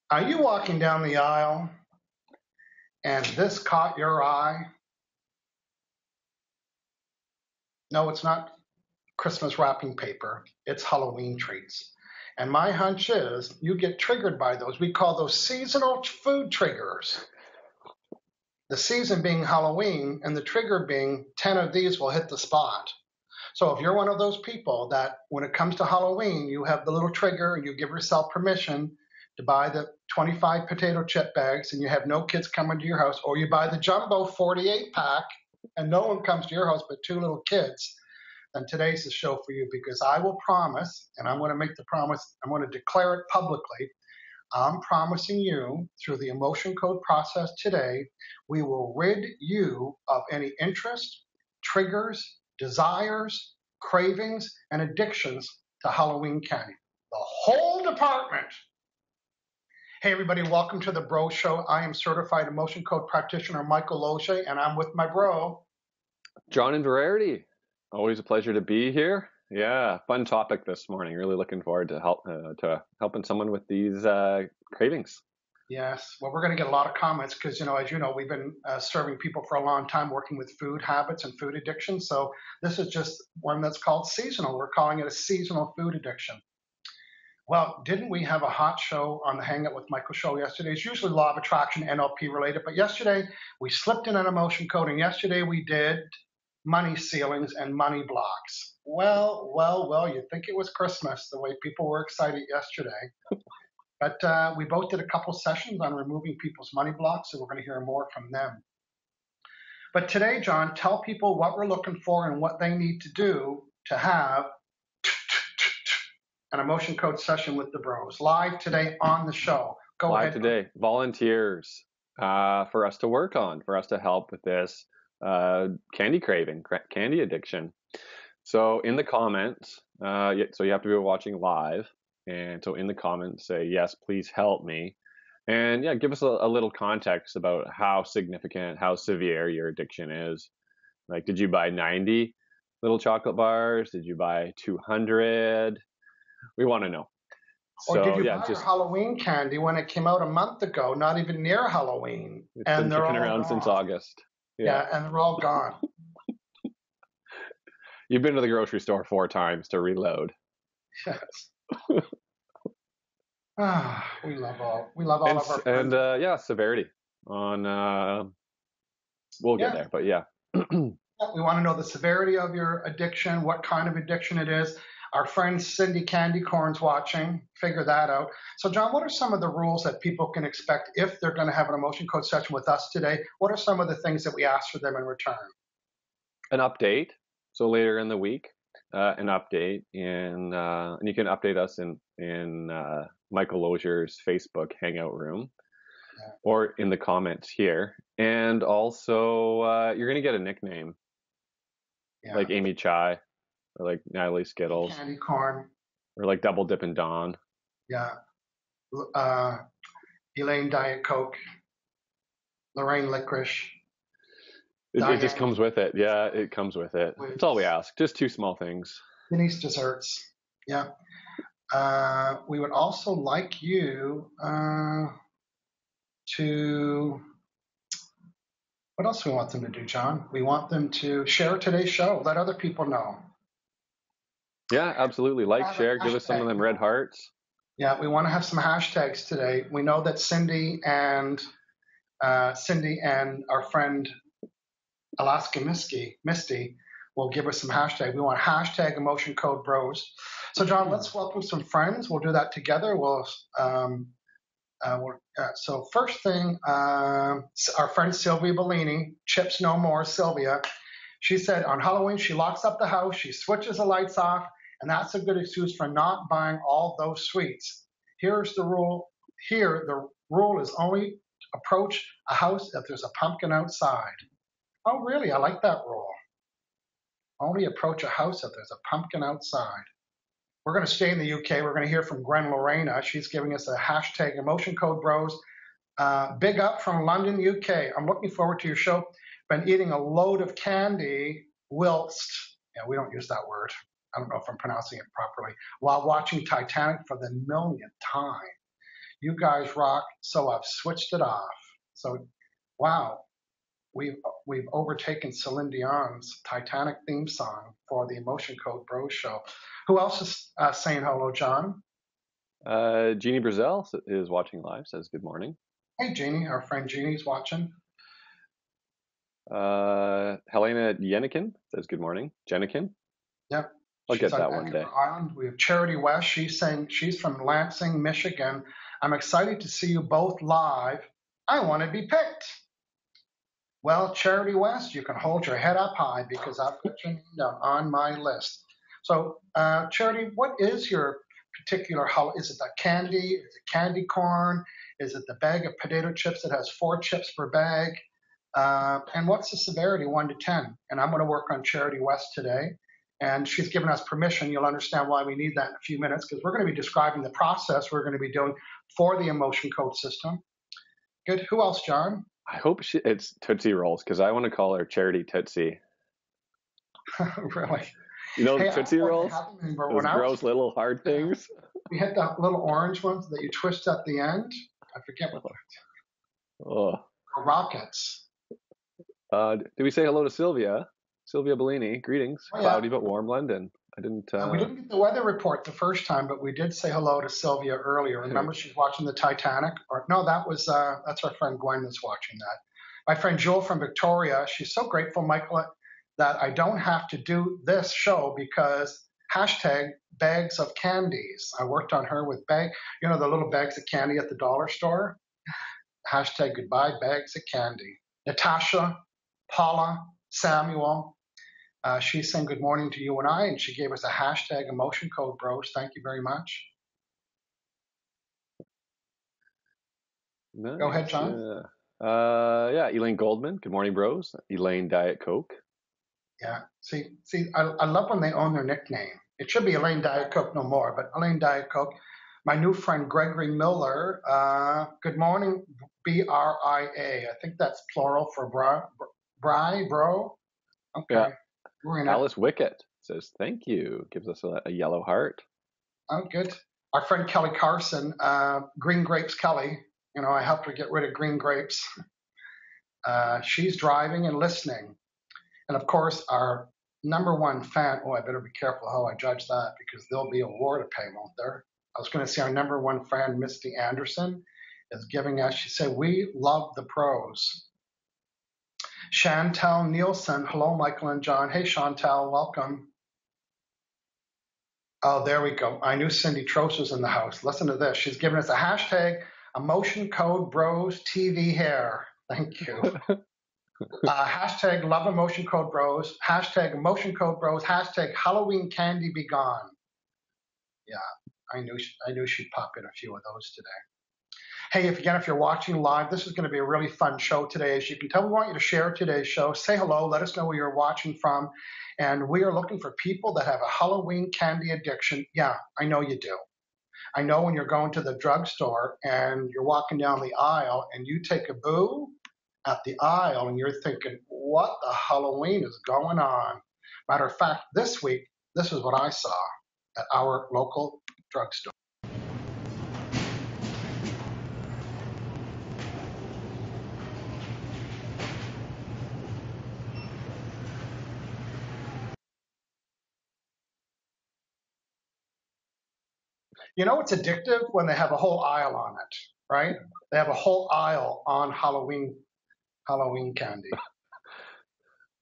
Are you walking down the aisle and this caught your eye? No, it's not Christmas wrapping paper. It's Halloween treats. And my hunch is you get triggered by those. We call those seasonal food triggers. The season being Halloween and the trigger being 10 of these will hit the spot. So if you're one of those people that when it comes to Halloween, you have the little trigger and you give yourself permission to buy the 25 potato chip bags and you have no kids coming to your house, or you buy the jumbo 48 pack and no one comes to your house but two little kids, then today's the show for you, because I will promise, and I'm going to make the promise, I'm going to declare it publicly. I'm promising you through the emotion code process today, we will rid you of any interest, triggers, desires, cravings, and addictions to Halloween candy. The whole department. Hey everybody, welcome to the Bro Show. I am certified emotion code practitioner Michael Losier, and I'm with my bro, John Inverarity. Always a pleasure to be here. Yeah, fun topic this morning. Really looking forward to helping someone with these cravings. Yes, well, we're going to get a lot of comments because, as you know, we've been serving people for a long time, working with food habits and food addiction. So this is just one that's called seasonal. We're calling it a seasonal food addiction. Well, didn't we have a hot show on the Hangout with Michael show yesterday? It's usually law of attraction, NLP related, but yesterday we slipped in an emotion code, and yesterday we did money ceilings and money blocks. Well, you'd think it was Christmas, the way people were excited yesterday. But we both did a couple sessions on removing people's money blocks, so we're going to hear more from them. But today, John, tell people what we're looking for and what they need to do to have an emotion code session with the bros. Live today on the show. Go Live ahead. Today. Volunteers for us to work on, for us to help with this candy craving, candy addiction. So in the comments, so you have to be watching live. And so in the comments, say, yes, please help me. And yeah, give us a little context about how significant, how severe your addiction is. Like, did you buy 90 little chocolate bars? Did you buy 200? We want to know. Or did you buy your Halloween candy when it came out a month ago, not even near Halloween? It's been kicking around since August. Yeah, and they're all gone. You've been to the grocery store 4 times to reload. Yes. We love all of our friends. And yeah, severity on we'll get there, but yeah. We want to know the severity of your addiction, what kind of addiction it is. Our friend Cindy Candy Corn's watching. Figure that out. So, John, what are some of the rules that people can expect if they're going to have an emotion code session with us today? What are some of the things that we ask for them in return? An update. So later in the week, an update, and you can update us in Michael Losier's Facebook Hangout room, or in the comments here. And also, you're going to get a nickname, like Amy Chai, or like Natalie Skittles, Candy Corn, or like Double Dippin' Dawn. Yeah, Elaine Diet Coke, Lorraine Licorice. It just comes with it. Yeah, it comes with it. That's all we ask. Just 2 small things. Denise Desserts. Yeah. We would also like you to. What else do we want them to do, John? We want them to share today's show. Let other people know. Yeah, absolutely. Like, share, give us some of them red hearts. Yeah, we want to have some hashtags today. We know that Cindy and our friend Alaska Misty will give us some hashtag. We want hashtag emotion code bros. So, John, let's welcome some friends. We'll do that together. So first thing, our friend Sylvia Bellini, Chips No More, Sylvia, she said on Halloween she locks up the house, she switches the lights off, and that's a good excuse for not buying all those sweets. Here's the rule. Here, the rule is only approach a house if there's a pumpkin outside. Oh, really? I like that rule. Only approach a house if there's a pumpkin outside. We're going to stay in the UK. We're going to hear from Gwen Lorena. She's giving us a hashtag emotion code bros. Big up from London, UK. I'm looking forward to your show. Been eating a load of candy whilst, we don't use that word. I don't know if I'm pronouncing it properly, while watching Titanic for the millionth time. You guys rock. So I've switched it off. So, wow, we've overtaken Celine Dion's Titanic theme song for the Emotion Code Bros show. Who else is saying hello, John? Jeannie Brazell is watching live, says good morning. Hey, Jeannie, our friend Jeannie's watching. Helena Yenikin says good morning. Jenikin? Yep. I'll She's get on that one day. Vancouver Island. We have Charity West. She's saying she's from Lansing, Michigan. I'm excited to see you both live. I want to be picked. Well, Charity West, you can hold your head up high because I've got your name down on my list. So, Charity, what is your particular, is it the candy? Is it candy corn? Is it the bag of potato chips that has 4 chips per bag? And what's the severity, 1 to 10? And I'm going to work on Charity West today. And she's given us permission. You'll understand why we need that in a few minutes because we're going to be describing the process we're going to be doing for the emotion code system. Good. Who else, John? I hope it's Tootsie Rolls because I want to call her Charity Tootsie. Really? You know, hey, Tootsie Rolls? Those gross little hard things. We had the little orange ones that you twist at the end. I forget what rockets. Do we say hello to Sylvia? Sylvia Bellini, greetings. Oh, yeah. Cloudy but warm London. I didn't. We didn't get the weather report the first time, but we did say hello to Sylvia earlier. Remember, she's watching the Titanic. Or no, that's our friend Gwen that's watching that. My friend Jewel from Victoria. She's so grateful, Michael, that I don't have to do this show because hashtag bags of candies. I worked on her with the little bags of candy at the dollar store. Hashtag goodbye bags of candy. Natasha, Paula, Samuel. She's saying good morning to you and I, and she gave us a hashtag emotion code bros. Thank you very much. Nice. Go ahead, John. Yeah, Elaine Goldman. Good morning, bros. Elaine Diet Coke. Yeah. See, I love when they own their nickname. It should be Elaine Diet Coke no more, but Elaine Diet Coke. My new friend Gregory Miller. Good morning, BRIA. I think that's plural for bro. Okay. Yeah. Alice Wickett says thank you. Gives us a yellow heart. Oh, good. Our friend Kelly Carson, Green Grapes Kelly. I helped her get rid of green grapes. She's driving and listening. And of course, our number one fan. Oh, I better be careful how I judge that because there'll be a war to pay, won't there? I was going to say our number one fan, Misty Anderson, is giving us. She said, "We love the pros." Chantel Nielsen. Hello, Michael and John. Hey, Chantel, welcome. Oh, there we go. I knew Cindy Trost was in the house. Listen to this. She's given us a hashtag emotion code bros TV hair. Thank you. Hashtag love emotion code bros. Hashtag emotion code bros. Hashtag Halloween candy be gone. Yeah, I knew she'd pop in a few of those today. Hey, if you're watching live, this is going to be a really fun show today. As you can tell, we want you to share today's show. Say hello. Let us know where you're watching from. And we are looking for people that have a Halloween candy addiction. Yeah, I know you do. I know when you're going to the drugstore and you're walking down the aisle and you take a boo at the aisle and you're thinking, what the Halloween is going on? Matter of fact, this week, this is what I saw at our local drugstore. It's addictive when they have a whole aisle on it, right? They have a whole aisle on Halloween candy.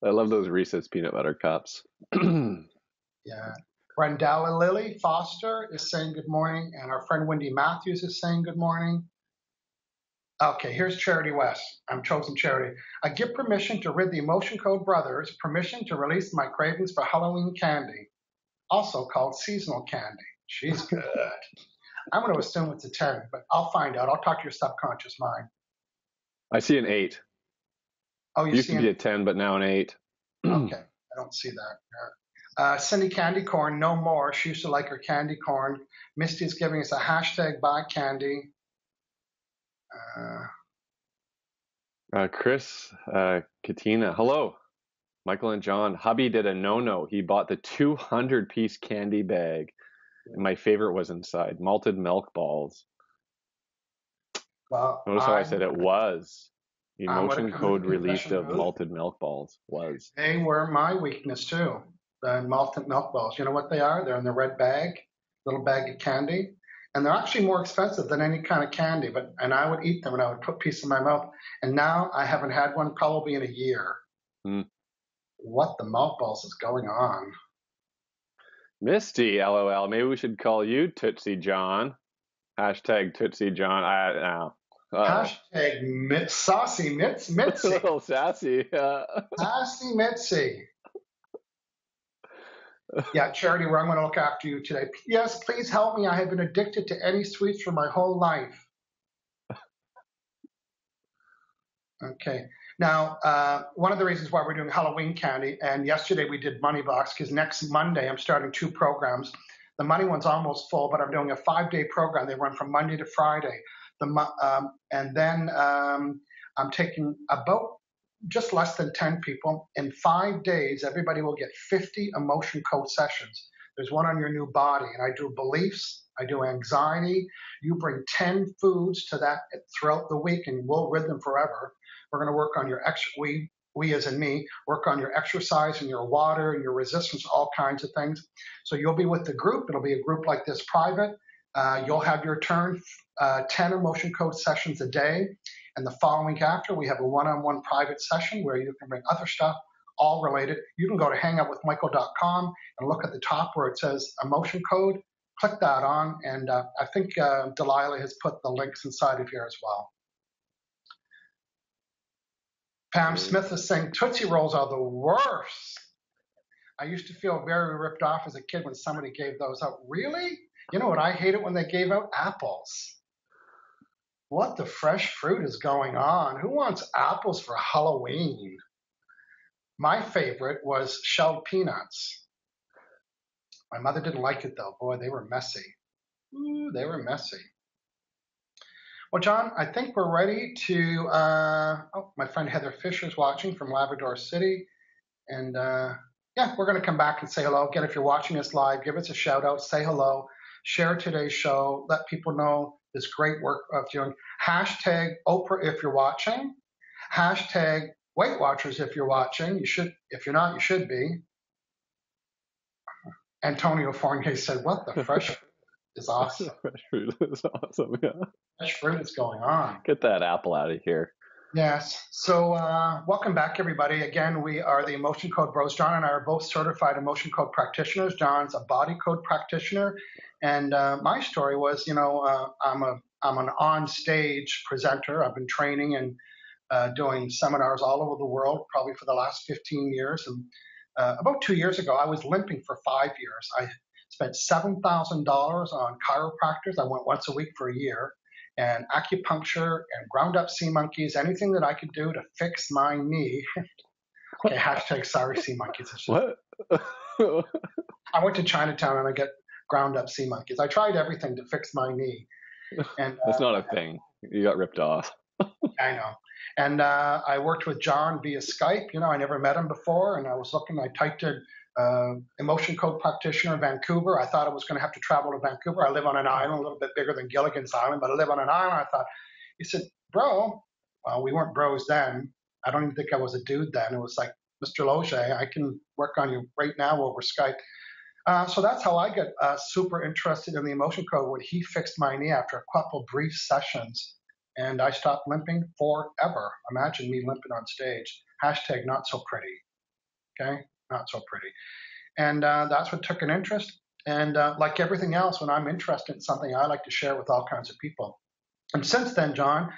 I love those Reese's peanut butter cups. Yeah. Brendala Lily Foster is saying good morning, and our friend Wendy Matthews is saying good morning. Okay, here's Charity West. I'm chosen Charity. I give permission to rid the Emotion Code brothers, permission to release my cravings for Halloween candy, also called seasonal candy. She's good. I'm going to assume it's a 10, but I'll find out. I'll talk to your subconscious mind. I see an 8. Oh, you used to be a 10, but now an 8. Okay, I don't see that. Cindy Candy Corn, no more. She used to like her candy corn. Misty's giving us a hashtag buy candy. Chris, Katina, hello. Michael and John. Hubby did a no-no. He bought the 200-piece candy bag. And my favorite was inside, malted milk balls. Well, Notice how I said it was. I'm going to Emotion come into code the released confession of booth. malted milk balls was. They were my weakness too. The malted milk balls. You know what they are? They're in the red bag, little bag of candy. And they're actually more expensive than any kind of candy, and I would eat them and I would put a piece in my mouth. And now I haven't had one probably in a year. Mm. What the malt balls is going on? Misty, LOL. Maybe we should call you Tootsie John. Hashtag Tootsie John. I know. Hashtag saucy A Mitzi. little sassy. Sassy Mitzi. Yeah, Charity, I'm going to look after you today. Yes, please help me. I have been addicted to any sweets for my whole life. Okay. Now, one of the reasons why we're doing Halloween candy, and yesterday we did Money Box, because next Monday I'm starting 2 programs. The money one's almost full, but I'm doing a 5-day program. They run from Monday to Friday. And then I'm taking about just less than 10 people. In 5 days, everybody will get 50 emotion code sessions. There's one on your new body, and I do beliefs, I do anxiety. You bring 10 foods to that throughout the week, and we'll rid them forever. We're going to work on your we as in me, work on your exercise and your water and your resistance, all kinds of things. So you'll be with the group. It'll be a group like this private. You'll have your turn, 10 emotion code sessions a day. And the following week after, we have a one-on-one private session where you can bring other stuff, all related. You can go to HangoutWithMichael.com and look at the top where it says emotion code. Click that on, and I think Delilah has put the links inside of here as well. Pam Smith is saying Tootsie Rolls are the worst. I used to feel very ripped off as a kid when somebody gave those out. Really? You know what I hated when they gave out? Apples. What the fresh fruit is going on? Who wants apples for Halloween? My favorite was shelled peanuts. My mother didn't like it though. Boy, they were messy. Ooh, they were messy. Well, John, I think we're ready to, oh, my friend Heather Fisher's watching from Labrador City. And yeah, we're going to come back and say hello. Again, if you're watching us live, give us a shout out, say hello, share today's show, let people know this great work of doing. Hashtag Oprah if you're watching. Hashtag Weight Watchers if you're watching. You should, if you're not, you should be. Antonio Fournier said, what the fresh fruit is awesome. Fresh fruit is awesome, yeah. Fresh fruit is going on. Get that apple out of here. Yes. So welcome back, everybody. Again, we are the Emotion Code Bros. John and I are both certified Emotion Code practitioners. John's a body code practitioner. And my story was, you know, I'm an on-stage presenter. I've been training and doing seminars all over the world, probably for the last 15 years. And about 2 years ago, I was limping for 5 years. I spent $7,000 on chiropractors. I went once a week for a year. And acupuncture and ground up sea monkeys, anything that I could do to fix my knee. Okay, hashtag sorry sea monkeys. What? I went to Chinatown and I got ground up sea monkeys. I tried everything to fix my knee. And that's not a thing. You got ripped off. I know. And I worked with John via Skype. You know, I never met him before, and I was looking. I typed in Emotion Code Practitioner Vancouver. I thought I was going to have to travel to Vancouver. I live on an island, a little bit bigger than Gilligan's Island, but I live on an island. I thought, he said, bro, well, we weren't bros then. I don't even think I was a dude then. It was like, Mr. Losier, I can work on you right now over Skype. So that's how I got super interested in the Emotion Code when he fixed my knee after a couple brief sessions. And I stopped limping forever. Imagine me limping on stage. Hashtag not so pretty. Okay? Not so pretty. And that's what took an interest. And like everything else, when I'm interested in something, I like to share with all kinds of people. And since then, John,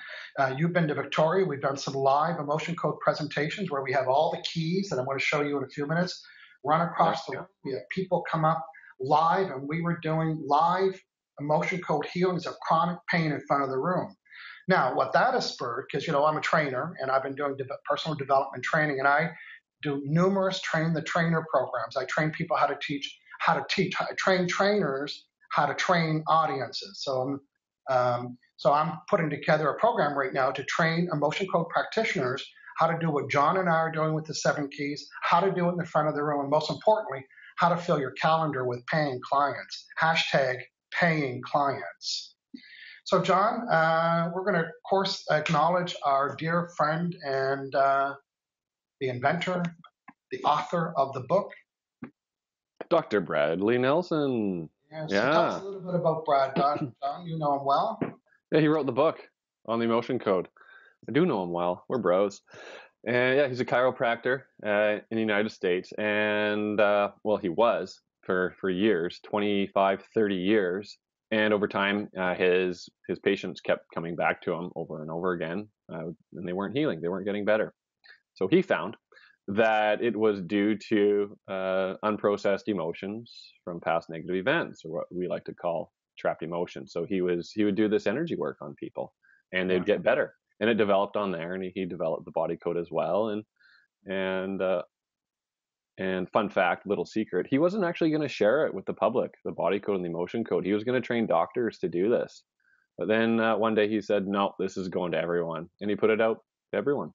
you've been to Victoria. We've done some live emotion code presentations where we have all the keys that I'm going to show you in a few minutes run across the room. We have people come up live, and we were doing live emotion code healings of chronic pain in front of the room. Now, what that has spurred, because, you know, I'm a trainer, and I've been doing personal development training, and I do numerous train the trainer programs. I train people how to teach. I train trainers how to train audiences. So I'm putting together a program right now to train emotion code practitioners how to do what John and I are doing with the 7 keys, how to do it in the front of the room, and most importantly, how to fill your calendar with paying clients. Hashtag paying clients. So, John, we're going to, of course, acknowledge our dear friend and the inventor, the author of the book. Dr. Bradley Nelson. Yeah, so tell us Yeah. a little bit about Brad. John, you know him well. Yeah, he wrote the book on the emotion code. I do know him well. We're bros. And yeah, he's a chiropractor in the United States. And well, he was for years, 25, 30 years. And over time, his patients kept coming back to him over and over again, and they weren't healing. They weren't getting better. So he found that it was due to unprocessed emotions from past negative events, or what we like to call trapped emotions. So he would do this energy work on people, and they'd Yeah. get better. And it developed on there, and he developed the body code as well. And fun fact, little secret, he wasn't actually going to share it with the public, the body code and the emotion code. He was going to train doctors to do this. But then one day he said, no, this is going to everyone. And he put it out to everyone.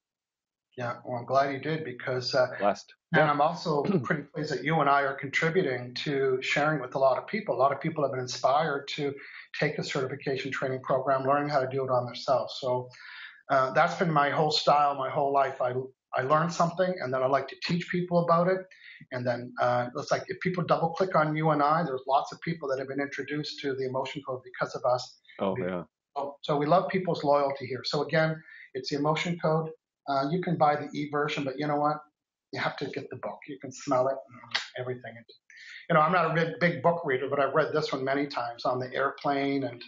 Yeah, well, I'm glad you did because, Blessed. and Yeah. I'm also pretty pleased that you and I are contributing to sharing with a lot of people. A lot of people have been inspired to take the certification training program, learning how to do it on themselves. So that's been my whole style, my whole life. I learn something and then I like to teach people about it. And then it's like if people double click on you and I, there's lots of people that have been introduced to the emotion code because of us. Oh, yeah. So we love people's loyalty here. So again, it's the emotion code. You can buy the e-version, but you know what? You have to get the book. You can smell it and everything. You know, I'm not a big book reader, but I've read this one many times on the airplane and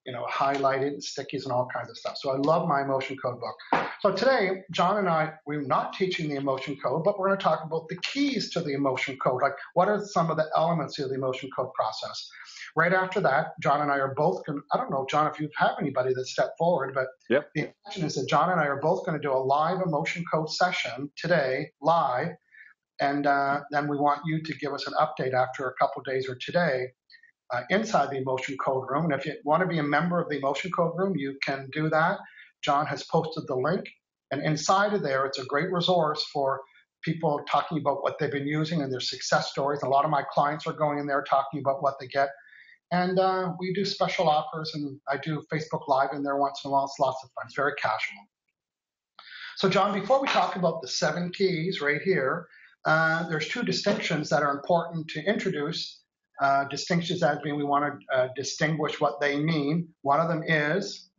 you know, highlighted and stickies and all kinds of stuff. So I love my emotion code book. So today, John and I, we're not teaching the emotion code, but we're going to talk about the keys to the emotion code. Like, what are some of the elements of the emotion code process? Right after that, John and I are both going to, I don't know, John, if you have anybody that stepped forward, but Yep. the intention is that John and I are both going to do a live emotion code session today, live, and then we want you to give us an update after a couple of days or today inside the emotion code room. And if you want to be a member of the emotion code room, you can do that. John has posted the link. And inside of there, it's a great resource for people talking about what they've been using and their success stories. A lot of my clients are going in there talking about what they get. And we do special offers, and I do Facebook Live in there once in a while. It's lots of fun. It's very casual. So, John, before we talk about the 7 keys right here, there's 2 distinctions that are important to introduce. Distinctions that mean we want to distinguish what they mean. One of them is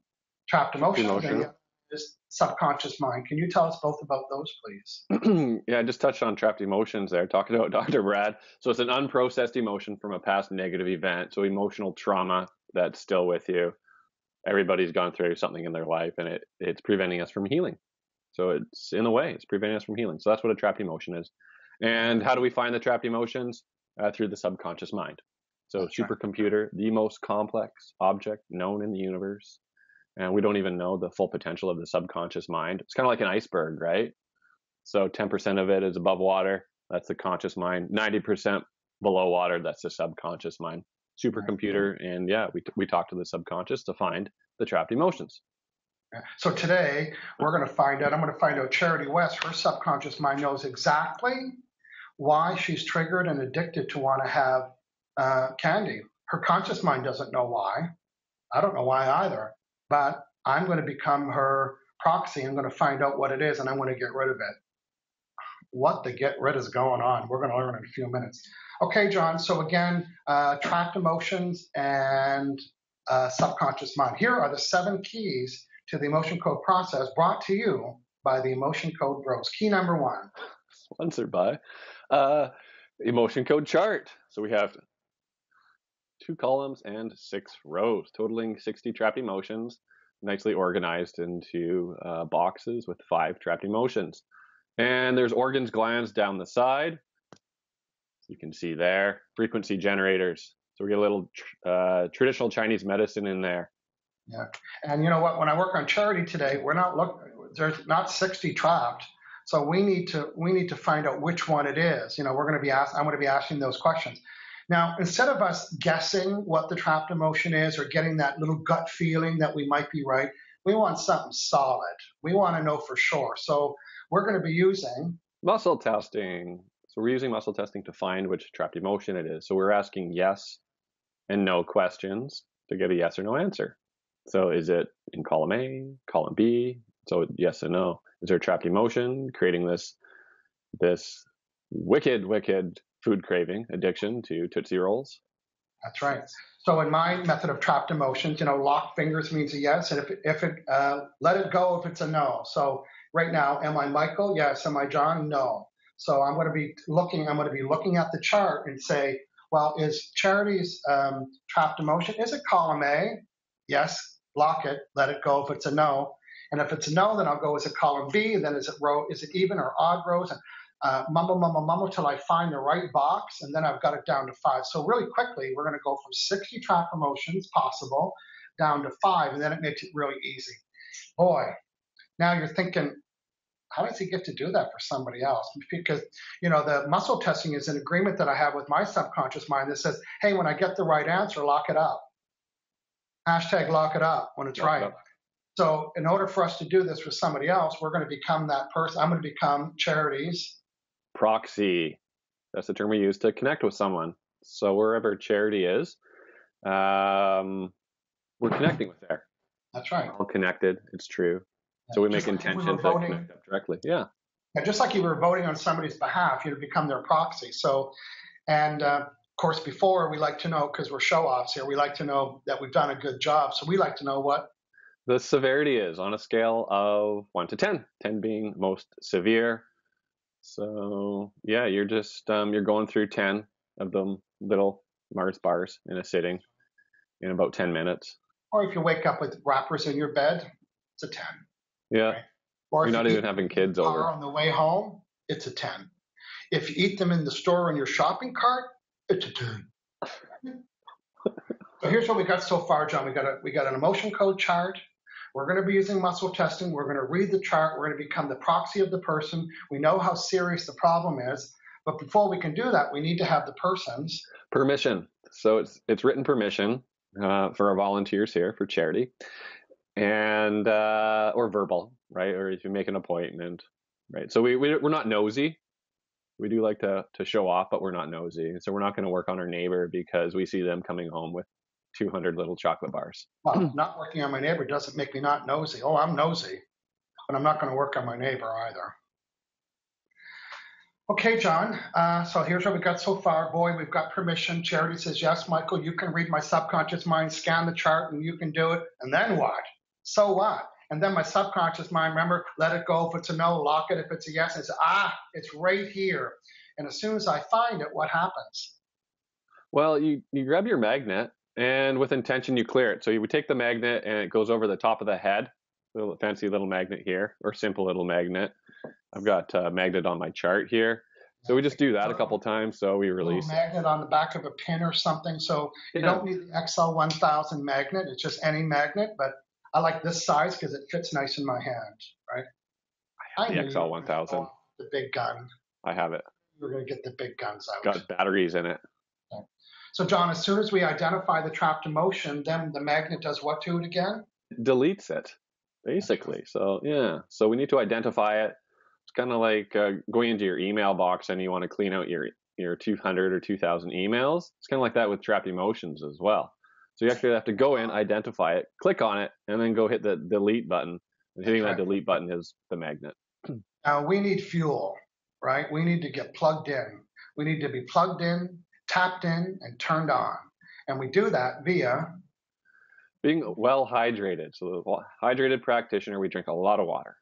trapped emotions, and the other is subconscious mind. Can you tell us both about those, please? Yeah, I just touched on trapped emotions there, talking about Dr. Brad. So it's an unprocessed emotion from a past negative event. So emotional trauma that's still with you. Everybody's gone through something in their life, and it's preventing us from healing. So it's, in a way, it's preventing us from healing. So that's what a trapped emotion is. And how do we find the trapped emotions? Through the subconscious mind. So that's supercomputer, right. The most complex object known in the universe. And we don't even know the full potential of the subconscious mind. It's kind of like an iceberg, right? So 10% of it is above water. That's the conscious mind. 90% below water. That's the subconscious mind. Supercomputer. And yeah, we talk to the subconscious to find the trapped emotions. So today we're going to find out, I'm going to find out Charity West, her subconscious mind knows exactly why she's triggered and addicted to want to have candy. Her conscious mind doesn't know why. I don't know why either. But I'm going to become her proxy. I'm going to find out what it is, and I'm going to get rid of it. What the get rid is going on? We're going to learn in a few minutes. Okay, John. So again, trapped emotions and subconscious mind. Here are the 7 keys to the emotion code process brought to you by the Emotion Code Bros. Key number 1. Sponsored by emotion code chart. So we have 2 columns and 6 rows, totaling 60 trapped emotions, nicely organized into boxes with 5 trapped emotions. And there's organs, glands down the side. You can see there, frequency generators. So we get a little traditional Chinese medicine in there. Yeah, and you know what? When I work on charity today, we're not looking. There's not 60 trapped. So we need to find out which one it is. You know, I'm going to be asking those questions. Now, instead of us guessing what the trapped emotion is or getting that little gut feeling that we might be right, we want something solid. We want to know for sure. So we're going to be using muscle testing. So we're using muscle testing to find which trapped emotion it is. So we're asking yes and no questions. to get a yes or no answer. So is it in column A, column B? So yes and no. Is there a trapped emotion creating this wicked food craving addiction to Tootsie Rolls? That's right. So in my method of trapped emotions, lock fingers means a yes, and if it let it go if it's a no. So right now, am I Michael? Yes. Am I John? No. So I'm going to be looking at the chart and say, well, is Charity's trapped emotion? Is it column A? Yes. Lock it. Let it go if it's a no. And if it's a no, then I'll go, is it column B? Then is it even or odd rows? And mumble till I find the right box, and then I've got it down to 5. So really quickly, we're going to go from 60 trap emotions possible down to 5, and then it makes it really easy. Boy, now you're thinking, how does he get to do that for somebody else? Because, the muscle testing is an agreement that I have with my subconscious mind that says, hey, when I get the right answer, lock it up. Hashtag lock it up when it's right. So in order for us to do this with somebody else, we're going to become that person. I'm going to become Charity's proxy. That's the term we use to connect with someone. So wherever Charity is, we're connecting with her. That's right. We're all connected. It's true. So we make intention to connect up directly. Yeah. Just like you were voting on somebody's behalf, you become their proxy. So, and of course, before we like to know, because we're show-offs here, we like to know that we've done a good job. So we like to know what the severity is on a scale of 1 to 10, 10 being most severe. So yeah, you're just you're going through 10 of them little Mars bars in a sitting in about 10 minutes. Or if you wake up with wrappers in your bed, it's a 10. Yeah. Right? Or you're not even having kids over. On the way home, it's a 10. If you eat them in the store in your shopping cart, it's a 10. So here's what we got so far, John. We got an emotion code chart. We're going to be using muscle testing. We're going to read the chart. We're going to become the proxy of the person. We know how serious the problem is. But before we can do that, we need to have the person's permission. So it's written permission for our volunteers here for Charity, and or verbal, right? Or if you make an appointment, right? So we're not nosy. We do like to show off, but we're not nosy. So we're not going to work on our neighbor because we see them coming home with 200 little chocolate bars. Well, not working on my neighbor doesn't make me not nosy. Oh, I'm nosy, but I'm not going to work on my neighbor either. Okay, John, so here's what we got so far. Boy, we've got permission. Charity says, yes, Michael, you can read my subconscious mind, scan the chart, and you can do it. And then what? So what? And then my subconscious mind, remember, let it go. If it's a no, lock it. If it's a yes, it's it's right here. And as soon as I find it, what happens? Well, you grab your magnet, and with intention, you clear it. So you would take the magnet, and it goes over the top of the head, little fancy little magnet here, or simple little magnet. I've got a magnet on my chart here. So we just do that a couple times, so we release a magnet on the back of a pin or something. So you don't need the XL1000 magnet. It's just any magnet, but I like this size because it fits nice in my hand, right? I have the XL1000. The big gun. I have it. We're going to get the big guns out. Got batteries in it. Okay. So John, as soon as we identify the trapped emotion, then the magnet does what to it again? It deletes it, basically. So yeah, so we need to identify it. It's kind of like going into your email box and you want to clean out your 200 or 2,000 emails. It's kind of like that with trapped emotions as well. So you actually have to go in, identify it, click on it, and then go hit the delete button. And hitting that delete button is the magnet. Now we need fuel, right? We need to get plugged in. We need to be plugged in, tapped in, and turned on. And we do that via being well hydrated. So the hydrated practitioner, we drink a lot of water.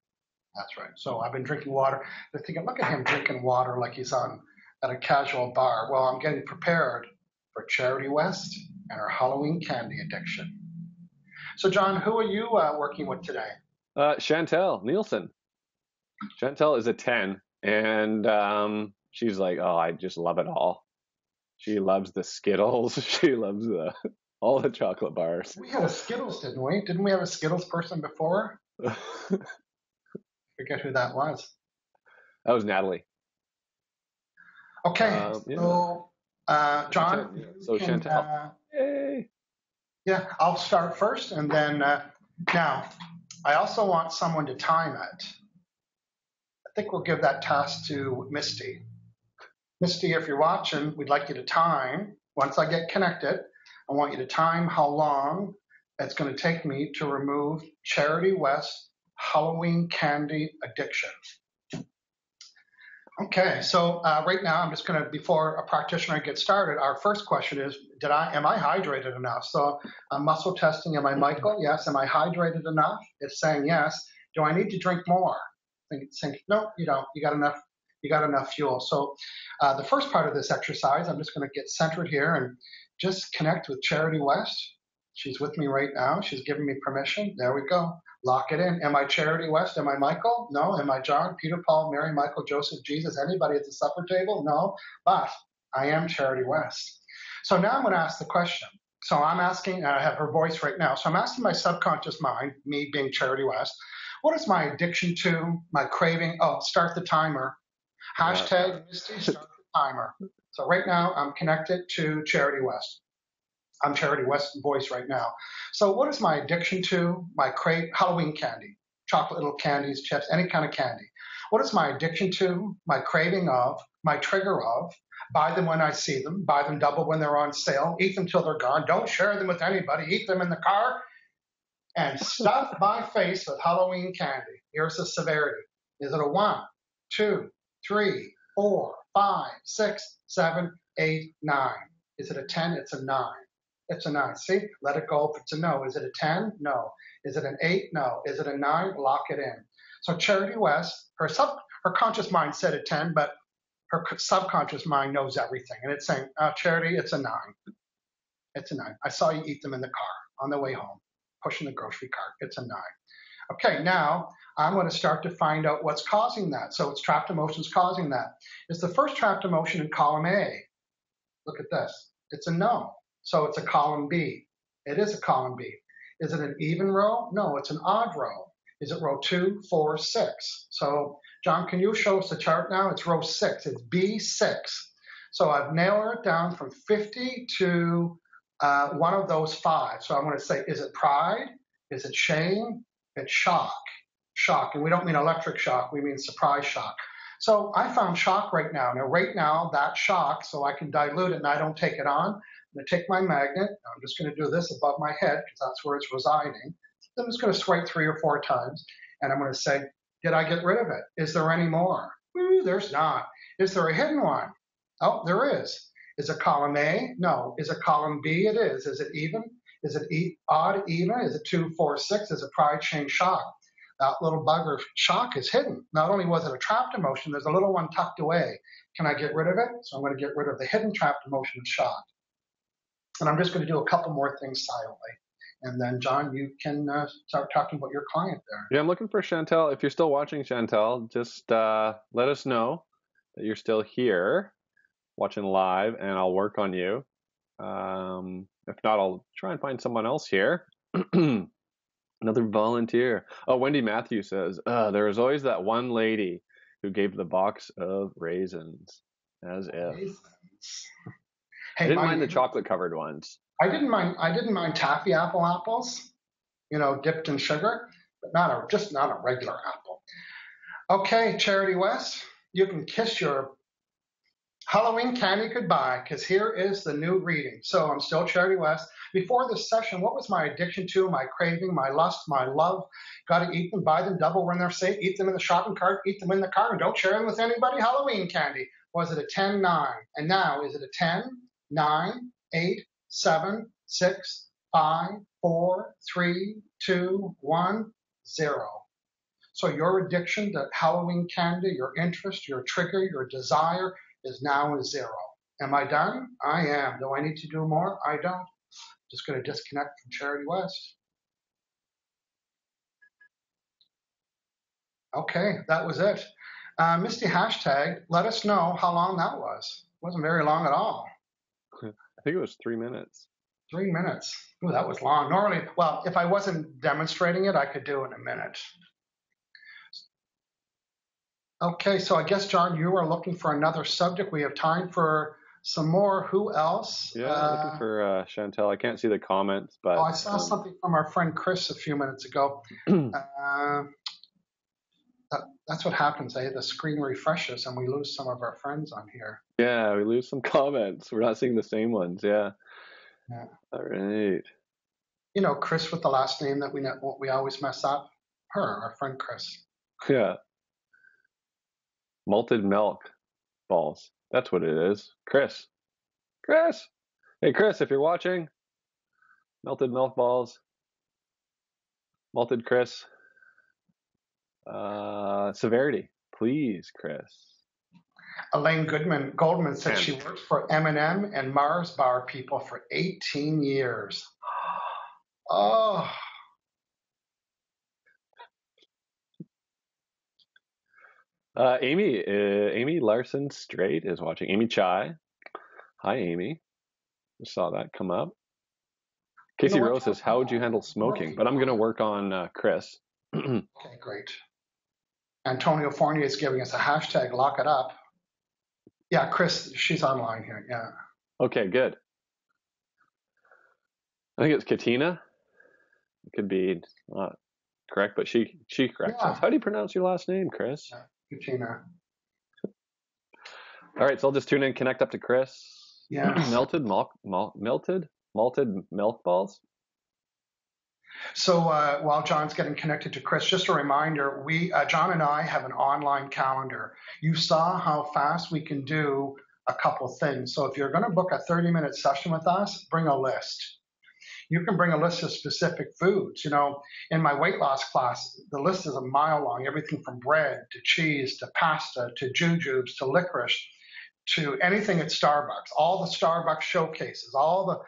That's right. So I've been drinking water. They're thinking, look at him drinking water like he's at a casual bar. Well, I'm getting prepared for Charity West and her Halloween candy addiction. So, John, who are you working with today? Chantel Nielsen. Chantel is a 10, and she's like, oh, I just love it all. She loves the Skittles. She loves all the chocolate bars. We had a Skittles, didn't we? Didn't we have a Skittles person before? Forget who that was. That was Natalie. Okay, so John. So Chantel. Yay. Yeah, I'll start first, and then now I also want someone to time it. I think we'll give that task to Misty. Misty, if you're watching, we'd like you to time. Once I get connected, I want you to time how long it's going to take me to remove Charity West Halloween candy addiction. Okay, so right now I'm just going to, before a practitioner gets started, our first question is, am I hydrated enough? So muscle testing, am I Michael? Yes. Am I hydrated enough? It's saying yes. Do I need to drink more? It's saying, no, you don't. You got enough. You got enough fuel. So the first part of this exercise, I'm just going to get centered here and just connect with Charity West. She's with me right now. She's giving me permission. There we go. Lock it in. Am I Charity West? Am I Michael? No. Am I John, Peter, Paul, Mary, Michael, Joseph, Jesus? Anybody at the supper table? No. But I am Charity West. So now I'm going to ask the question. So I'm asking, and I have her voice right now. So I'm asking my subconscious mind, me being Charity West, what is my addiction to, my craving? Oh, start the timer. Hashtag Misty, start the timer. So right now I'm connected to Charity West. I'm Charity West's voice right now. So what is my addiction to? My Halloween candy, chocolate little candies, chips, any kind of candy. What is my addiction to? My craving of, my trigger of, buy them when I see them, buy them double when they're on sale, eat them till they're gone, don't share them with anybody, eat them in the car, and stuff my face with Halloween candy. Here's the severity. Is it a 1, 2, 3, 4, 5, 6, 7, 8, 9? Is it a 10? It's a 9. It's a 9. See, let it go if it's a no. Is it a 10? No. Is it an 8? No. Is it a 9? Lock it in. So Charity West, her conscious mind said a 10, but her subconscious mind knows everything. And it's saying, Charity, it's a 9. It's a 9. I saw you eat them in the car on the way home, pushing the grocery cart. It's a 9. Okay, now I'm going to start to find out what's causing that. So it's trapped emotions causing that. Is the first trapped emotion in column A? Look at this. It's a no. So it's a column B. It is a column B. Is it an even row? No, it's an odd row. Is it row 2, 4, 6? So John, can you show us the chart now? It's row 6. It's B6. So I've nailed it down from 50 to one of those 5. So I'm going to say, is it pride? Is it shame? It's shock. Shock. And we don't mean electric shock. We mean surprise shock. So I found shock right now. Now, right now, that shock, so I can dilute it and I don't take it on. I'm going to take my magnet. I'm just going to do this above my head because that's where it's residing. I'm just going to swipe 3 or 4 times. And I'm going to say, did I get rid of it? Is there any more? There's not. Is there a hidden one? Oh, there is. Is it column A? No. Is it column B? It is. Is it even? Is it odd, even? Is it 2, 4, 6? Is it pride, shame, shock? That little bugger shock is hidden. Not only was it a trapped emotion, there's a little one tucked away. Can I get rid of it? So I'm going to get rid of the hidden trapped emotion of shock. And I'm just going to do a couple more things silently. And then, John, you can start talking about your client there. Yeah, I'm looking for Chantel. If you're still watching, Chantel, just let us know that you're still here watching live, and I'll work on you. If not, I'll try and find someone else here. Another volunteer. Oh, Wendy Matthews says, there was always that one lady who gave the box of raisins. As if. Raisins. Hey, I didn't mind the chocolate-covered ones. I didn't mind taffy apples, dipped in sugar, but just not a regular apple. Okay, Charity West, you can kiss your Halloween candy goodbye, because here is the new reading. So I'm still Charity West. Before this session, what was my addiction to, my craving, my lust, my love? Got to eat them, buy them double when they're safe, eat them in the shopping cart, eat them in the car, and don't share them with anybody. Halloween candy. Was it a 10, 9? And now, is it a 10, 9, 8, 7, 6, 5, 4, 3, 2, 1, 0. So your addiction to Halloween candy, your interest, your trigger, your desire is now a 0. Am I done? I am. Do I need to do more? I don't. Just going to disconnect from Charity West. Okay, that was it. Misty hashtag, let us know how long that was. It wasn't very long at all. I think it was 3 minutes. 3 minutes. Ooh, that was long. Normally, well, if I wasn't demonstrating it, I could do it in a minute. Okay, so I guess, John, you are looking for another subject. We have time for some more. Who else? Yeah, looking for Chantel. I can't see the comments, but... I saw something from our friend Chris a few minutes ago. That's what happens. The screen refreshes and we lose some of our friends on here. Yeah, we lose some comments. We're not seeing the same ones, yeah. Yeah. All right. You know, Chris with the last name that we always mess up. Our friend Chris. Yeah. Malted milk balls. That's what it is. Chris. Chris. Hey, Chris, if you're watching, melted milk balls. Malted Chris. Severity. Please, Chris. Elaine Goldman said 10. she worked for M&M and Mars bar people for 18 years. Oh, Amy Larson Straight is watching. Amy Chai. Hi, Amy. Just saw that come up. you know Casey what? Rose says, how would you handle smoking? But I'm going to work on Chris. Okay, great. Antonio Fournier is giving us a hashtag, lock it up. Yeah, Chris, she's online here. Yeah. Okay, good. I think it's Katina. It could be not correct, but she corrects us. How do you pronounce your last name, Chris? Yeah, Katina. All right, so I'll just tune in, connect up to Chris. Yeah. Melted malted milk balls. So while John's getting connected to Chris, just a reminder, John and I have an online calendar. You saw how fast we can do a couple things. So if you're going to book a 30-minute session with us, bring a list. You can bring a list of specific foods. You know, in my weight loss class, the list is a mile long, everything from bread to cheese to pasta to jujubes to licorice to anything at Starbucks, all the Starbucks showcases, all the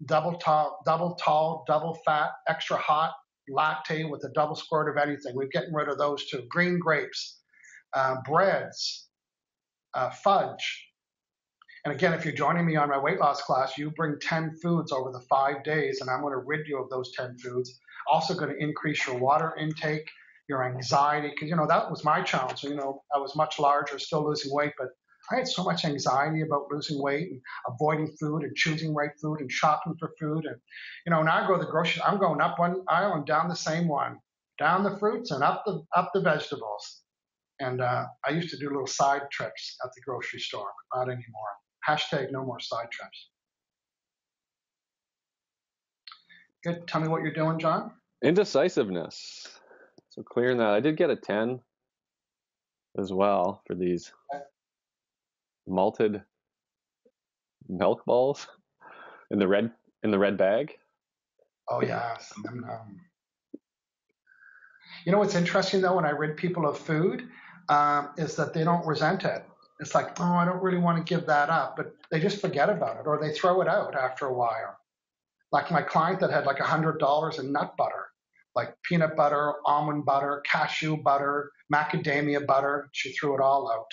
double tall, double fat, extra hot latte with a double squirt of anything. We're getting rid of those too. Green grapes, breads, fudge. And again, if you're joining me on my weight loss class, you bring 10 foods over the 5 days, and I'm going to rid you of those 10 foods. Also going to increase your water intake, your anxiety, because, you know, that was my challenge. You know, I was much larger, still losing weight, but I had so much anxiety about losing weight and avoiding food and choosing right food and shopping for food. And, you know, now I go to the grocery, I'm going up one aisle and down the same one, down the fruits and up the vegetables. And I used to do little side trips at the grocery store, but not anymore. Hashtag no more side trips. Good. Tell me what you're doing, John. Indecisiveness. So clearing that. I did get a 10 as well for these malted milk balls in the red bag. Oh yes. You know what's interesting though, when I rid people of food, is that they don't resent it. It's like, oh, I don't really want to give that up, but they just forget about it or they throw it out after a while. Like my client that had like $100 in nut butter, like peanut butter, almond butter, cashew butter, macadamia butter. She threw it all out.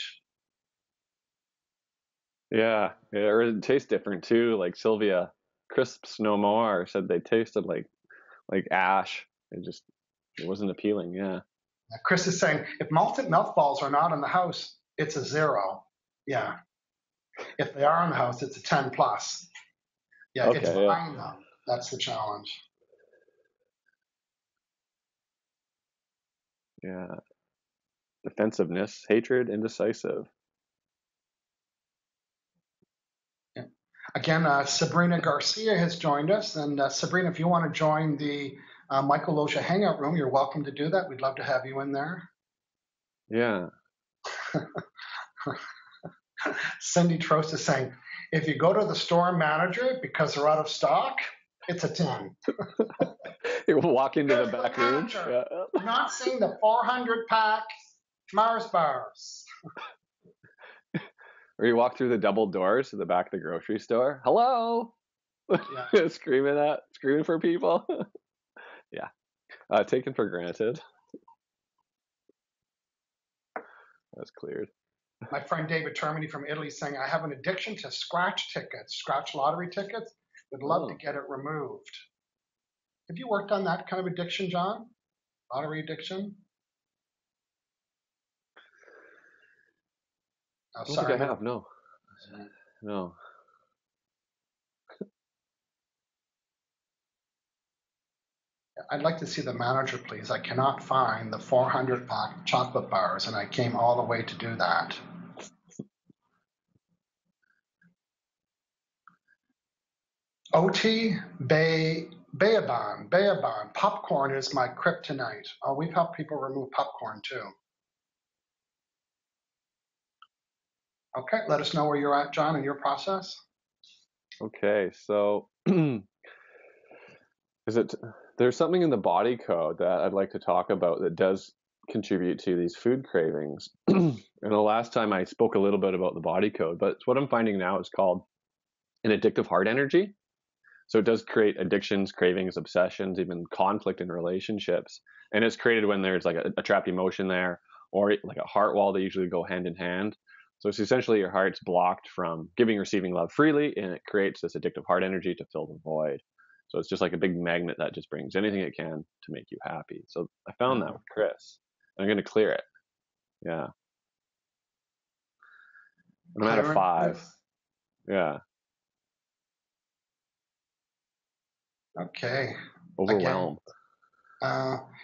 Yeah, or it tastes different too. Like Sylvia Crisps No More said they tasted like ash. It wasn't appealing. Yeah. Chris is saying if malted milk balls are not in the house, it's a 0. Yeah. If they are in the house, it's a 10 plus. Yeah, Okay, it's buying them. That's the challenge. Yeah. Defensiveness, hatred, indecisive. Yeah. Again, Sabrina Garcia has joined us. And Sabrina, if you want to join the Michael Losier Hangout Room, you're welcome to do that. We'd love to have you in there. Yeah. Cindy Trost is saying, if you go to the store manager because they're out of stock, it's a 10. You walk into the back room. Yeah. I'm not seeing the 400 pack Mars bars. Or you walk through the double doors to the back of the grocery store. Hello. Yeah. screaming for people. Yeah. Taken for granted. That's cleared. My friend David Termini from Italy is saying, I have an addiction to scratch tickets, scratch lottery tickets. Would love to get it removed. Have you worked on that kind of addiction, John? Lottery addiction? I don't think I have. No. I'd like to see the manager, please. I cannot find the 400 pack chocolate bars, and I came all the way to do that. OT Bayabon. Popcorn is my kryptonite. Oh, we've helped people remove popcorn too. Okay, let us know where you're at, John, in your process. Okay, so there's something in the body code that I'd like to talk about that does contribute to these food cravings. And the last time I spoke a little bit about the body code, but what I'm finding now is called an addictive heart energy. So it does create addictions, cravings, obsessions, even conflict in relationships. And it's created when there's like a trapped emotion there, or like a heart wall. They usually go hand in hand. So it's essentially your heart's blocked from giving, receiving love freely, and it creates this addictive heart energy to fill the void. So it's just like a big magnet that just brings anything it can to make you happy. So I found that with Chris. I'm going to clear it. Yeah. I'm at a 5. Yeah. Okay. Overwhelmed.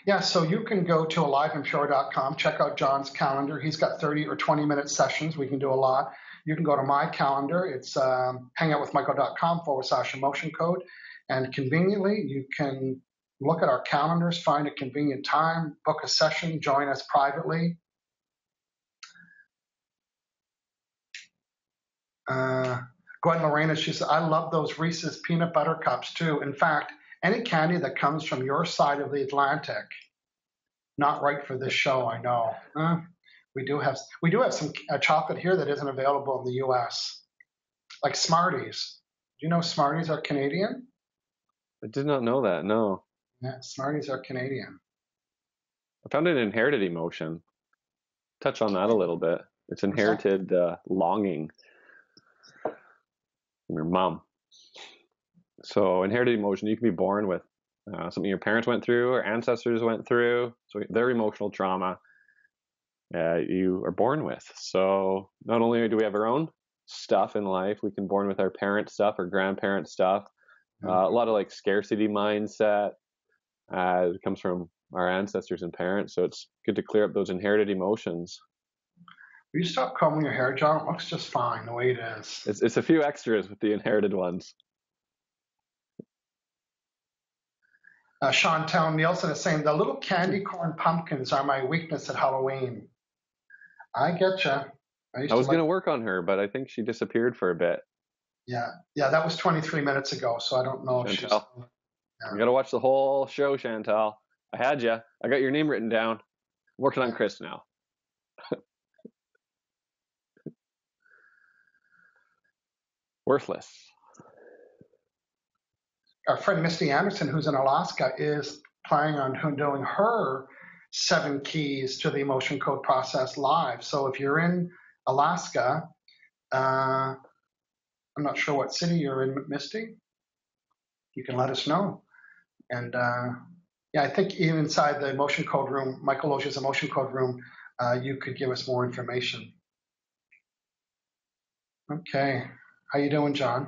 Yeah, so you can go to aliveandpure.com, check out John's calendar. He's got 30 or 20-minute sessions. We can do a lot. You can go to my calendar. It's hangoutwithmichael.com/emotion code. And conveniently, you can look at our calendars, find a convenient time, book a session, join us privately. Gwen Lorena, she said, I love those Reese's peanut butter cups too. In fact, any candy that comes from your side of the Atlantic, not right for this show, I know. We do have some chocolate here that isn't available in the U.S. Like Smarties. Do you know Smarties are Canadian? I did not know that. No. Yeah, Smarties are Canadian. I found an inherited emotion. Touch on that a little bit. It's inherited longing from your mom. So inherited emotion, you can be born with something your parents went through or ancestors went through. So their emotional trauma you are born with. So not only do we have our own stuff in life, we can born with our parents' stuff or grandparents' stuff. A lot of like scarcity mindset comes from our ancestors and parents. So it's good to clear up those inherited emotions. Will you stop combing your hair, John? It looks just fine the way it is. It's a few extras with the inherited ones. Chantel Nielsen is saying, the little candy corn pumpkins are my weakness at Halloween. I get you. I was going to work on her, but I think she disappeared for a bit. Yeah, that was 23 minutes ago, so I don't know if she's... Yeah. You got to watch the whole show, Chantal. I had you. I got your name written down. I'm working on Chris now. Worthless. Our friend Misty Anderson, who's in Alaska, is planning on doing her 7 keys to the emotion code process live. So if you're in Alaska, I'm not sure what city you're in, Misty. You can let us know. And yeah, I think even inside the emotion code room, Michael Losier's emotion code room, you could give us more information. Okay. How you doing, John?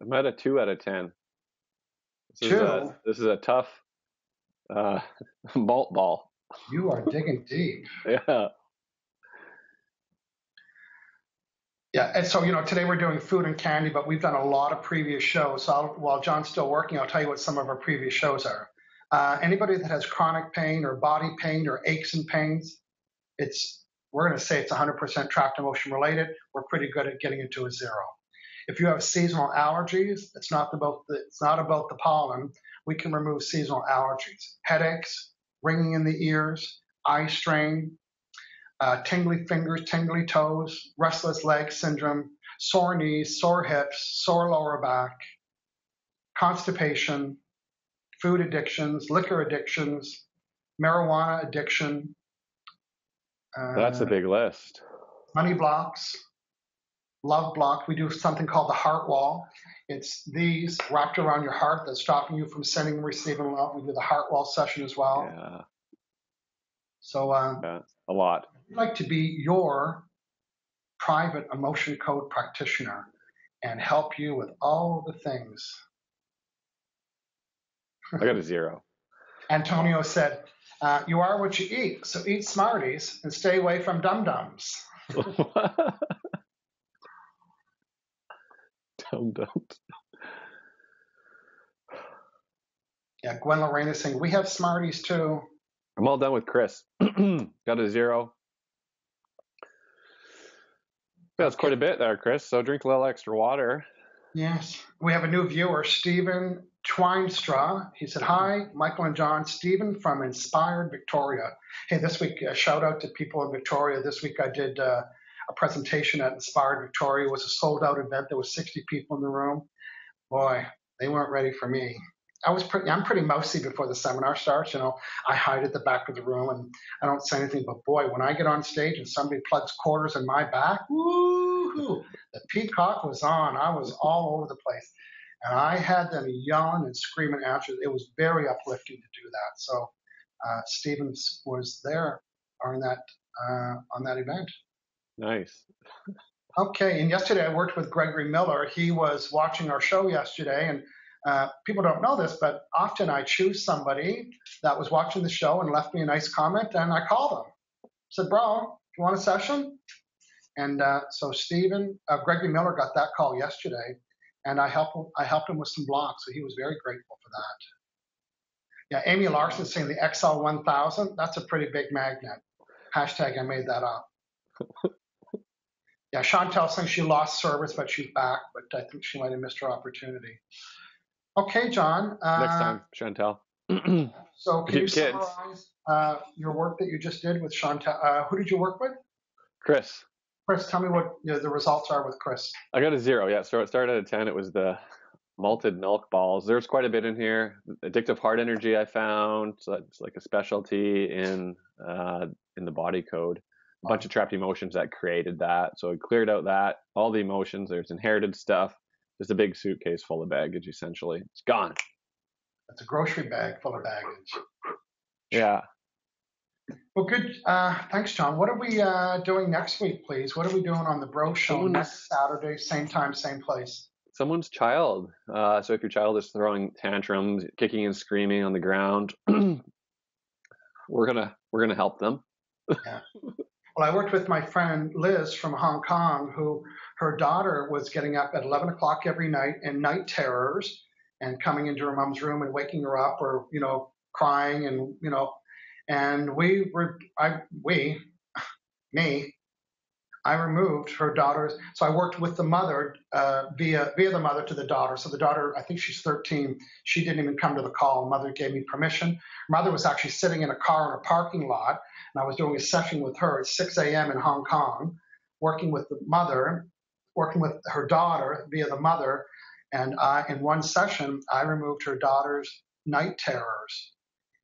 I'm at a 2 out of 10. This is a tough malt ball. You are digging deep. Yeah. Yeah, and so, today we're doing food and candy, but we've done a lot of previous shows. So while John's still working, I'll tell you what some of our previous shows are. Anybody that has chronic pain or body pain or aches and pains, we're going to say it's 100% trapped emotion related. We're pretty good at getting it to a 0. If you have seasonal allergies, it's not about the pollen. We can remove seasonal allergies. Headaches, ringing in the ears, eye strain, tingly fingers, tingly toes, restless leg syndrome, sore knees, sore hips, sore lower back, constipation, food addictions, liquor addictions, marijuana addiction. That's a big list. Money blocks, love block. We do something called the heart wall. It's these wrapped around your heart that's stopping you from sending and receiving love. We do the heart wall session as well. Yeah. So yeah, a lot. I'd like to be your private emotion code practitioner and help you with all the things. I got a 0. Antonio said, you are what you eat, so eat Smarties and stay away from dum-dums. Dum-dums. Yeah, Gwen Lorena saying, we have Smarties too. I'm all done with Chris. Got a 0. Yeah, that's Okay. quite a bit there, Chris. So drink a little extra water. Yes. We have a new viewer, Stephen Twinestraw. He said, hi, Michael and John. Stephen from Inspired Victoria. Hey, this week, shout out to people in Victoria. This week I did a presentation at Inspired Victoria. It was a sold out event. There was 60 people in the room. Boy, they weren't ready for me. I'm pretty mousy before the seminar starts. I hide at the back of the room and I don't say anything. But boy, when I get on stage and somebody plugs quarters in my back, woo-hoo, the peacock was on. I was all over the place. And I had them yelling and screaming answers. It was very uplifting to do that. So Stevens was there on that event. Nice. Okay, and yesterday I worked with Gregory Miller. He was watching our show yesterday, and people don't know this, but often I choose somebody that was watching the show and left me a nice comment, and I called them. I said, bro, you want a session? And so Gregory Miller got that call yesterday, and I helped him with some blocks, so he was very grateful for that. Yeah, Amy Larson saying the XL1000, that's a pretty big magnet. Hashtag I made that up. Yeah, Chantel saying she lost service, but she's back, but I think she might have missed her opportunity. Okay, John. Next time, Chantel. So can you summarize your work that you just did with Chantel? Who did you work with? Chris. Chris, tell me what the results are with Chris. I got a 0. Yeah, so it started at 10. It was the malted milk balls. There's quite a bit in here. Addictive heart energy I found. So it's like a specialty in the body code. A bunch of trapped emotions that created that. So it cleared out that, all the emotions. There's inherited stuff. Just a big suitcase full of baggage, essentially. It's gone. That's a grocery bag full of baggage. Yeah. Well, good. Thanks, John. What are we doing next week, please? What are we doing on the Bro Show next Saturday, same time, same place? Someone's child. So if your child is throwing tantrums, kicking and screaming on the ground, we're gonna help them. Yeah. Well, I worked with my friend Liz from Hong Kong, who her daughter was getting up at 11 o'clock every night in night terrors and coming into her mom's room and waking her up or, crying and I removed her daughter's. So I worked with the mother via the mother to the daughter. So the daughter, I think she's 13. She didn't even come to the call. Mother gave me permission. Mother was actually sitting in a car in a parking lot, and I was doing a session with her at 6 a.m. in Hong Kong, working with the mother, working with her daughter via the mother. And in one session, I removed her daughter's night terrors.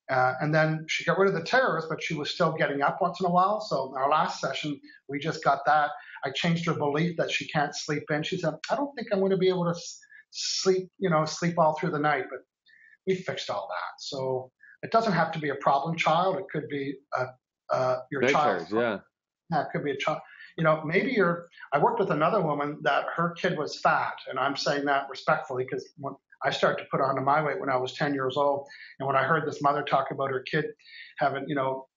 And then she got rid of the terrors, but she was still getting up once in a while. So in our last session, we just got that. I changed her belief that she can't sleep in. She said, I don't think I'm going to be able to sleep all through the night. But we fixed all that. So it doesn't have to be a problem child. It could be your night child. Terrors, yeah. Yeah, it could be a child. Maybe I worked with another woman that her kid was fat. And I'm saying that respectfully because I started to put on to my weight when I was 10 years old. And when I heard this mother talk about her kid having,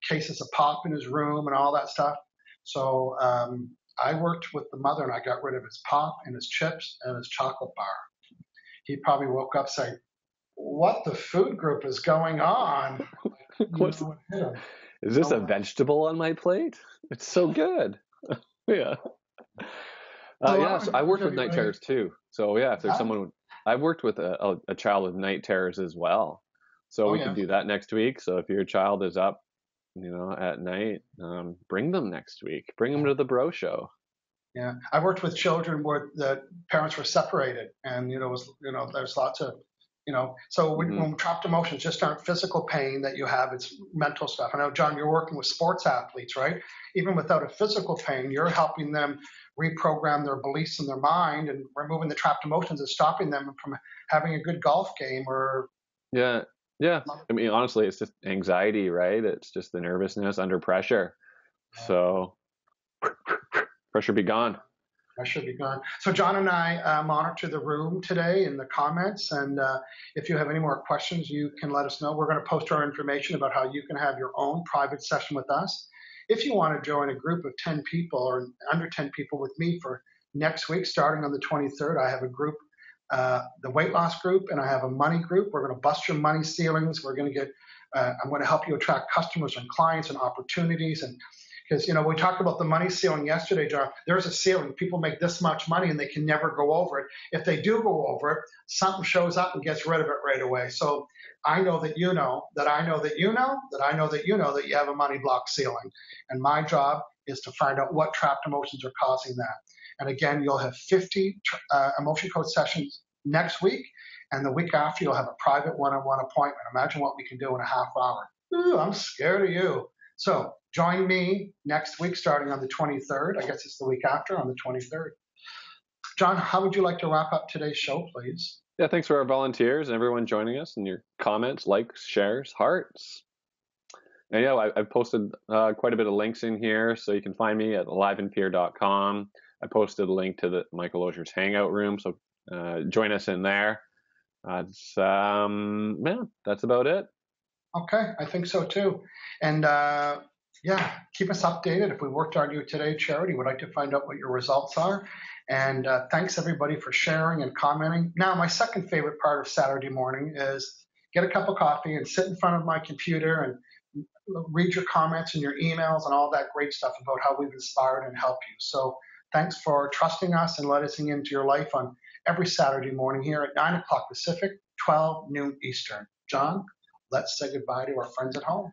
cases of pop in his room and all that stuff. So I worked with the mother and I got rid of his pop and his chips and his chocolate bar. He probably woke up saying, what the food group is going on? Is this a vegetable on my plate? It's so good. Yeah. So I worked with night terrors too. So yeah, if there's someone, I've worked with a child with night terrors as well. So we can do that next week. So if your child is up, at night, bring them next week. Bring them to the Bro Show. Yeah, I worked with children where the parents were separated, and there's lots of So when trapped emotions just aren't physical pain that you have, it's mental stuff. I know, John, you're working with sports athletes, right? Even without a physical pain, you're helping them reprogram their beliefs in their mind and removing the trapped emotions and stopping them from having a good golf game or. Yeah. I mean, honestly, it's just anxiety, right? It's just the nervousness under pressure. Yeah. So pressure be gone. I should be gone. So John and I monitor the room today in the comments, and if you have any more questions, you can let us know. We're going to post our information about how you can have your own private session with us. If you want to join a group of 10 people or under 10 people with me for next week, starting on the 23rd, I have a group the weight loss group, and I have a money group. We're going to bust your money ceilings. We're going to get. I'm going to help you attract customers and clients and opportunities. And because we talked about the money ceiling yesterday, John. There's a ceiling. People make this much money and they can never go over it. If they do go over it, something shows up and gets rid of it right away. So I know that you know that I know that you know that I know that you know that you have a money block ceiling. And my job is to find out what trapped emotions are causing that. And again, you'll have 50 emotion code sessions next week. And the week after, you'll have a private one-on-one appointment. Imagine what we can do in a half hour. Ooh, I'm scared of you. So join me next week, starting on the 23rd. I guess it's the week after, on the 23rd. John, how would you like to wrap up today's show, please? Yeah, thanks for our volunteers and everyone joining us and your comments, likes, shares, hearts. And yeah, I've posted quite a bit of links in here, so you can find me at aliveinpeer.com. I posted a link to the Michael Losier's Hangout room, so join us in there. That's about it. Okay, I think so too. And keep us updated. If we worked on you today, Charity, we'd like to find out what your results are. And thanks everybody for sharing and commenting. Now, my second favorite part of Saturday morning is get a cup of coffee and sit in front of my computer and read your comments and your emails and all that great stuff about how we've inspired and helped you. So thanks for trusting us and letting us into your life on every Saturday morning here at 9 o'clock Pacific, 12 noon Eastern. John, let's say goodbye to our friends at home.